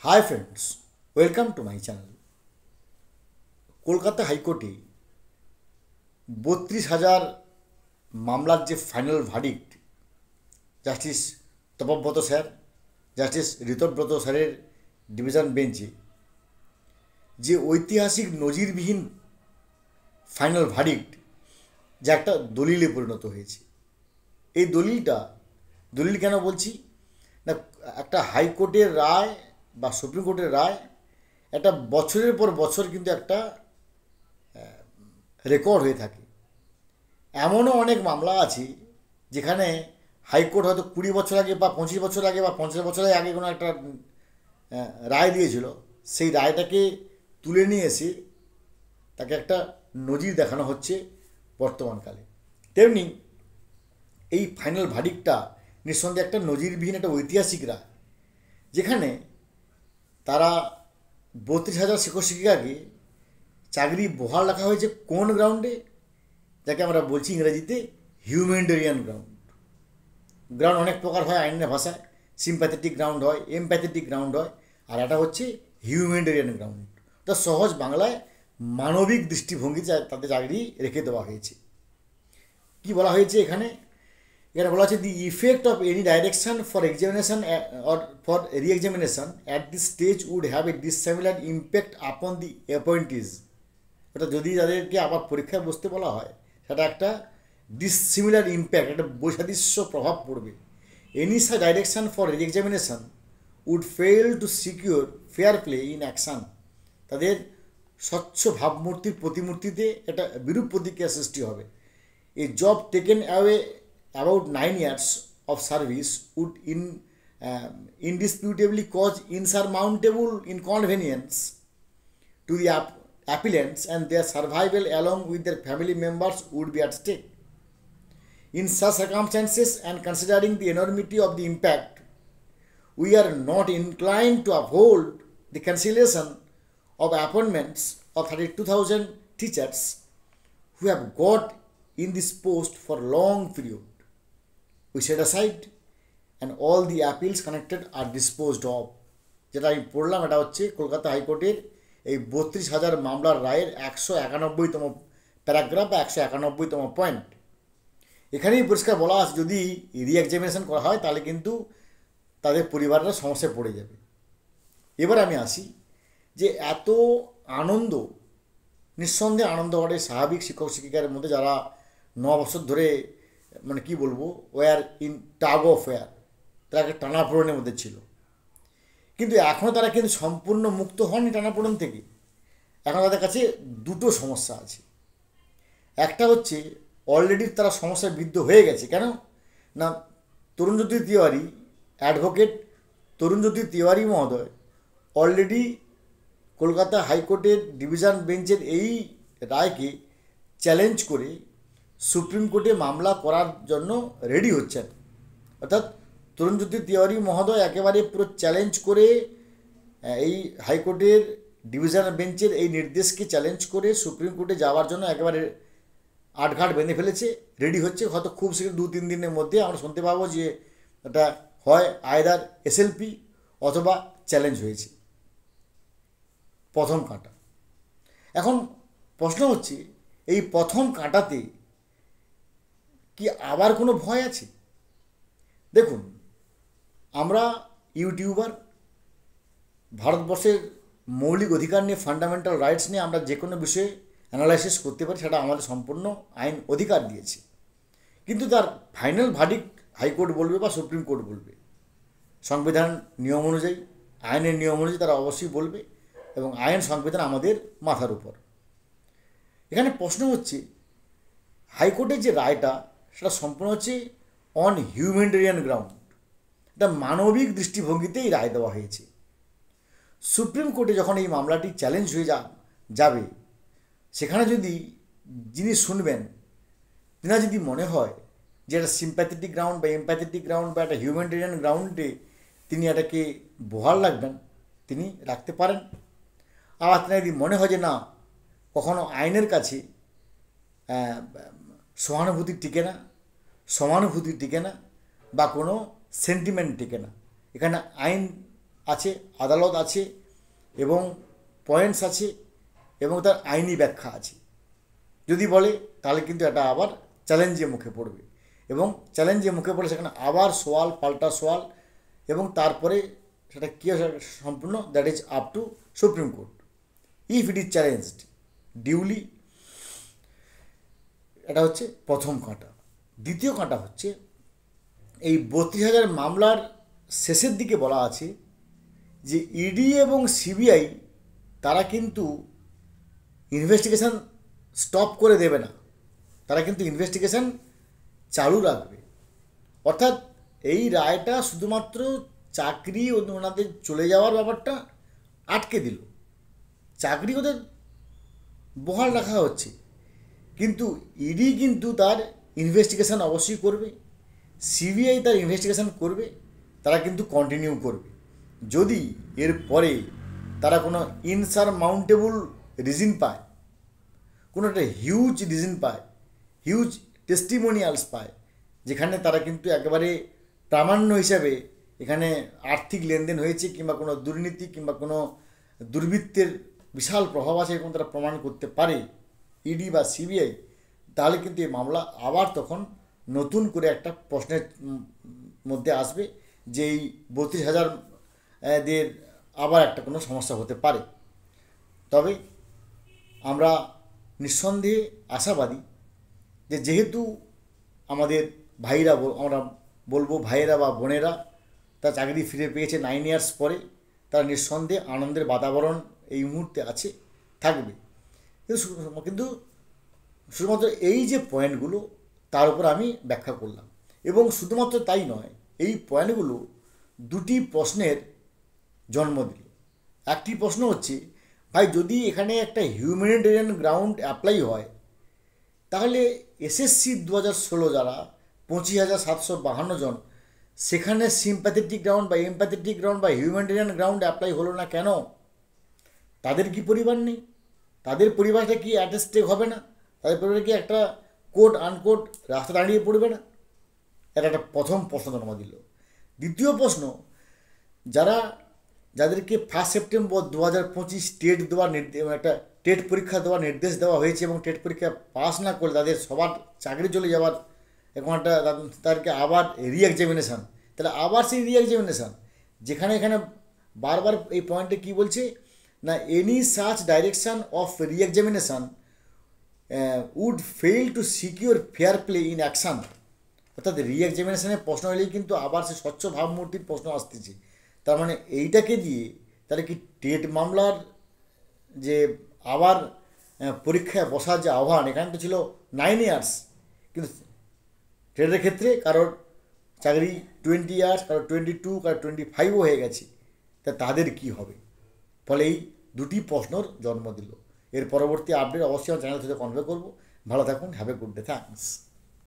Hi friends, welcome to my channel. Kolkata হাইকোর্টে 32,000 মামলার যে final verdict, justice Tapabrata sir, justice Ritabrata স্যারের ডিভিশন বেঞ্চে যে ঐতিহাসিক নজিরবিহীন ফাইনাল ভার্ডিক্ট, যা একটা দলিলে পরিণত হয়েছে। এই দলিল কেন বলছি না, একটা হাইকোর্টের রায় বা সুপ্রিম কোর্টের রায় একটা বছরের পর বছর কিন্তু একটা রেকর্ড হয়ে থাকে। এমনও অনেক মামলা আছে যেখানে হাইকোর্ট হয়তো 20 বছর আগে বা 25 বছর আগে বা 50 বছর আগে কোনো একটা রায় দিয়েছিল, সেই রায়টাকে তুলে নিয়ে এসে তাকে একটা নজির দেখানো হচ্ছে বর্তমানকালে। তেমনি এই ফাইনাল ভার্ডিক্টটা নিঃসন্দেহে একটা নজিরবিহীন একটা ঐতিহাসিক রায়, যেখানে তারা 32,000 শিক্ষক শিক্ষিকাকে চাকরি বহাল রাখা হয়েছে কোন গ্রাউন্ডে, যাকে আমরা বলছি ইংরেজিতে হিউম্যানিটেরিয়ান গ্রাউন্ড। গ্রাউন্ড অনেক প্রকার হয় আইনের ভাষায়, সিম্প্যাথেটিক গ্রাউন্ড হয়, এমপ্যাথেটিক গ্রাউন্ড হয়, আর এটা হচ্ছে হিউম্যানিটেরিয়ান গ্রাউন্ড। তো সহজ বাংলায় মানবিক দৃষ্টিভঙ্গিতে তাদের চাকরি রেখে দেওয়া হয়েছে। কি বলা হয়েছে এখানে? এখানে বলা হচ্ছে the effect of any direction for examination or for reexamination at this stage would have a dissimilar impact upon the অ্যাপয়েন্টিজ। অর্থাৎ যদি তাদেরকে আবার পরীক্ষায় বসতে বলা হয়, সেটা একটা ডিসিমিলার ইম্প্যাক্ট, একটা বৈসাদৃশ্য প্রভাব পড়বে। Any such direction for reexamination would fail to secure fair play in action. তাদের স্বচ্ছ ভাবমূর্তির প্রতিমূর্তিতে একটা বিরূপ প্রতিক্রিয়া সৃষ্টি হবে। A job taken away about 9 years of service would indisputably cause insurmountable inconvenience to the applicants, and their survival along with their family members would be at stake. In such circumstances, and considering the enormity of the impact, we are not inclined to uphold the cancellation of appointments of 32,000 teachers who have got in this post for long period. We set aside and all the appeals connected are disposed of. যেটা আমি পড়লাম এটা হচ্ছে কলকাতা হাইকোর্টের এই 32,000 মামলার রায়ের 191তম paragraph বা 191তম পয়েন্ট। এখানেই পরিষ্কার বলা আছে, যদি রি এক্সামিনেশন করা হয় তাহলে কিন্তু তাদের পরিবাররা সমস্যায় পড়ে যাবে। এবার আমি আসি যে এত আনন্দ, নিঃসন্দেহে আনন্দ ঘটে স্বাভাবিক শিক্ষক শিক্ষিকার মধ্যে, যারা 9 বছর ধরে মানে কি বলবো, war in tug of war, তারা একটা টানাপোড়েনের মধ্যে ছিল। কিন্তু এখনও তারা কিন্তু সম্পূর্ণ মুক্ত হয়নি টানাপোড়েন থেকে। এখন তাদের কাছে দুটো সমস্যা আছে। একটা হচ্ছে অলরেডি তারা সমস্যায় বিদ্ধ হয়ে গেছে। কেন না, তরুণজ্যোতি তিওয়ারি, অ্যাডভোকেট তরুণজ্যোতি তিওয়ারি মহোদয় অলরেডি কলকাতা হাইকোর্টের ডিভিশন বেঞ্চের এই রায়কে চ্যালেঞ্জ করে সুপ্রিম কোর্টে মামলা করার জন্য রেডি হচ্ছেন। অর্থাৎ তরুণজ্যোতি তিওয়ারি মহোদয় একেবারে পুরো চ্যালেঞ্জ করে এই হাইকোর্টের ডিভিশন বেঞ্চের এই নির্দেশকে চ্যালেঞ্জ করে সুপ্রিম কোর্টে যাওয়ার জন্য একেবারে আটঘাট বেঁধে ফেলেছে, রেডি হচ্ছে। হয়তো খুব শীঘ্র 2-3 দিনের মধ্যে আমরা শুনতে পাবো যে এটা হয় আয়দার এসএলপি অথবা চ্যালেঞ্জ হয়েছে, প্রথম কাঁটা। এখন প্রশ্ন হচ্ছে, এই প্রথম কাঁটাতে কি আবার কোনো ভয় আছে? দেখুন, আমরা ইউটিউবার, ভারতবর্ষের মৌলিক অধিকার নিয়ে, ফান্ডামেন্টাল রাইটস নিয়ে আমরা যে কোনো বিষয়ে অ্যানালাইসিস করতে পারি, সেটা আমাদের সম্পূর্ণ আইন অধিকার দিয়েছে। কিন্তু তার ফাইনাল ভার্ডিক্ট হাইকোর্ট বলবে বা সুপ্রিম কোর্ট বলবে, সংবিধান নিয়ম অনুযায়ী, আইনের নিয়ম অনুযায়ী তারা অবশ্যই বলবে, এবং আইন সংবিধান আমাদের মাথার উপর। এখানে প্রশ্ন হচ্ছে, হাইকোর্টের যে রায়টা সেটা সম্পূর্ণ হচ্ছে অন হিউম্যানিটেরিয়ান গ্রাউন্ড, এটা মানবিক দৃষ্টিভঙ্গিতেই রায় দেওয়া হয়েছে। সুপ্রিম কোর্টে যখন এই মামলাটি চ্যালেঞ্জ হয়ে যাবে, সেখানে যদি যিনি শুনবেন, তিনার যদি মনে হয় যে একটা সিম্প্যাথেটিক গ্রাউন্ড বা এমপ্যাথেটিক গ্রাউন্ড বা একটা হিউম্যানিটেরিয়ান গ্রাউন্ডে তিনি এটাকে বহাল রাখবেন, তিনি রাখতে পারেন। আবার তিনার যদি মনে হয় যে না, কখনো আইনের কাছে সহানুভূতি টিকে না, সমানুভূতি টিকে না, বা কোনো সেন্টিমেন্ট টিকে না, এখানে আছে, আদালত আছে এবং পয়েন্টস আছে এবং তার আইনি ব্যাখ্যা আছে। যদি বলে তাহলে কিন্তু এটা আবার চ্যালেঞ্জের মুখে পড়বে এবং চ্যালেঞ্জের মুখে পড়লে সেখানে আবার সওয়াল পাল্টা সওয়াল এবং তারপরে সেটা কী সম্পূর্ণ that is up to supreme court if it is challenged duly. এটা হচ্ছে প্রথম কাঁটা। দ্বিতীয় কাঁটা হচ্ছে এই 32,000 মামলার শেষের দিকে বলা আছে যে ইডি এবং সিবিআই তারা কিন্তু ইনভেস্টিগেশন স্টপ করে দেবে না, তারা কিন্তু ইনভেস্টিগেশন চালু রাখবে। অর্থাৎ এই রায়টা শুধুমাত্র চাকরি ওনাদের চলে যাওয়ার ব্যাপারটা আটকে দিল, চাকরি ওদের বহাল রাখা হচ্ছে, কিন্তু ইডি কিন্তু তার ইনভেস্টিগেশন অবশ্যই করবে, সিবিআই তার ইনভেস্টিগেশন করবে, তারা কিন্তু কন্টিনিউ করবে। যদি এর পরে তারা কোনো ইনসারমাউন্টেবল রিজন পায়, কোনো একটা হিউজ রিজন পায়, হিউজ টেস্টিমোনিয়ালস পায়, যেখানে তারা কিন্তু একেবারে প্রামাণ্য হিসাবে এখানে আর্থিক লেনদেন হয়েছে কিংবা কোনো দুর্নীতি কিংবা কোনো দুর্বৃত্তের বিশাল প্রভাব আছে এরকম তারা প্রমাণ করতে পারে ইডি বা সিবিআই, তাহলে কিন্তু এই মামলা আবার তখন নতুন করে একটা প্রশ্নের মধ্যে আসবে যে এই 32,000 দের আবার একটা কোনো সমস্যা হতে পারে। তবে আমরা নিঃসন্দেহে আশাবাদী যে যেহেতু আমাদের ভাইরা, আমরা বলবো ভাইয়েরা বা বোনেরা, তার চাকরি ফিরে পেয়েছে 9 ইয়ার্স পরে, তার নিঃসন্দেহে আনন্দের বাতাবরণ এই মুহূর্তে আছে, থাকবে। কিন্তু শুধুমাত্র এই যে পয়েন্টগুলো তার উপর আমি ব্যাখ্যা করলাম, এবং শুধুমাত্র তাই নয়, এই পয়েন্টগুলো দুটি প্রশ্নের জন্ম দিল। একটি প্রশ্ন হচ্ছে, ভাই যদি এখানে একটা হিউম্যানিটেরিয়ান গ্রাউন্ড অ্যাপ্লাই হয়, তাহলে এসএসসি 2016 যারা 25,752 জন, সেখানে সিম্প্যাথেটিক গ্রাউন্ড বা এমপ্যাথেটিক গ্রাউন্ড বা হিউম্যানিটেরিয়ান গ্রাউন্ড অ্যাপ্লাই হলো না কেন? তাদের কি পরিবার নেই? তাদের পরিবারটা কি অ্যাট স্টেক হবে না? তাদের পরিবারে কি একটা কোট আনকোট রাস্তা দাঁড়িয়ে পড়বে না? এটা একটা প্রথম প্রশ্ন জন্ম দিল। দ্বিতীয় প্রশ্ন, যাদেরকে 1 সেপ্টেম্বর 2025 টেট দেওয়ার একটা টেট পরীক্ষা দেওয়ার নির্দেশ দেওয়া হয়েছে এবং টেট পরীক্ষা পাস না করলে তাদের সবার চাকরি চলে যাওয়ার এখন একটা, তাদেরকে আবার রিএক্সামিনেশান, তাহলে আবার সেই রিএক্সামিনেশান, যেখানে এখানে বারবার এই পয়েন্টে কী বলছে না, any such direction of reexamination would fail to secure fair play in action. অর্থাৎ রিএক্সামিনেশানের প্রশ্ন হলেই কিন্তু আবার সে স্বচ্ছ ভাবমূর্তির প্রশ্ন আসতেছে। তার মানে এইটাকে দিয়ে তাহলে কি টেট মামলার যে আবার পরীক্ষায় বসার যে আহ্বান, এখানে তো ছিল 9 ইয়ার্স, কিন্তু টেটের ক্ষেত্রে কারোর চাকরি 20 ইয়ার্স, কারোর 22, কারোর 25ও হয়ে গেছে, তা তাদের কি হবে? ফলে এই দুটি প্রশ্নর জন্ম দিল। এর পরবর্তী আপডেট অবশ্যই আমার চ্যানেল থেকে কনভে করবো। ভালো থাকুন, have a good day, thanks.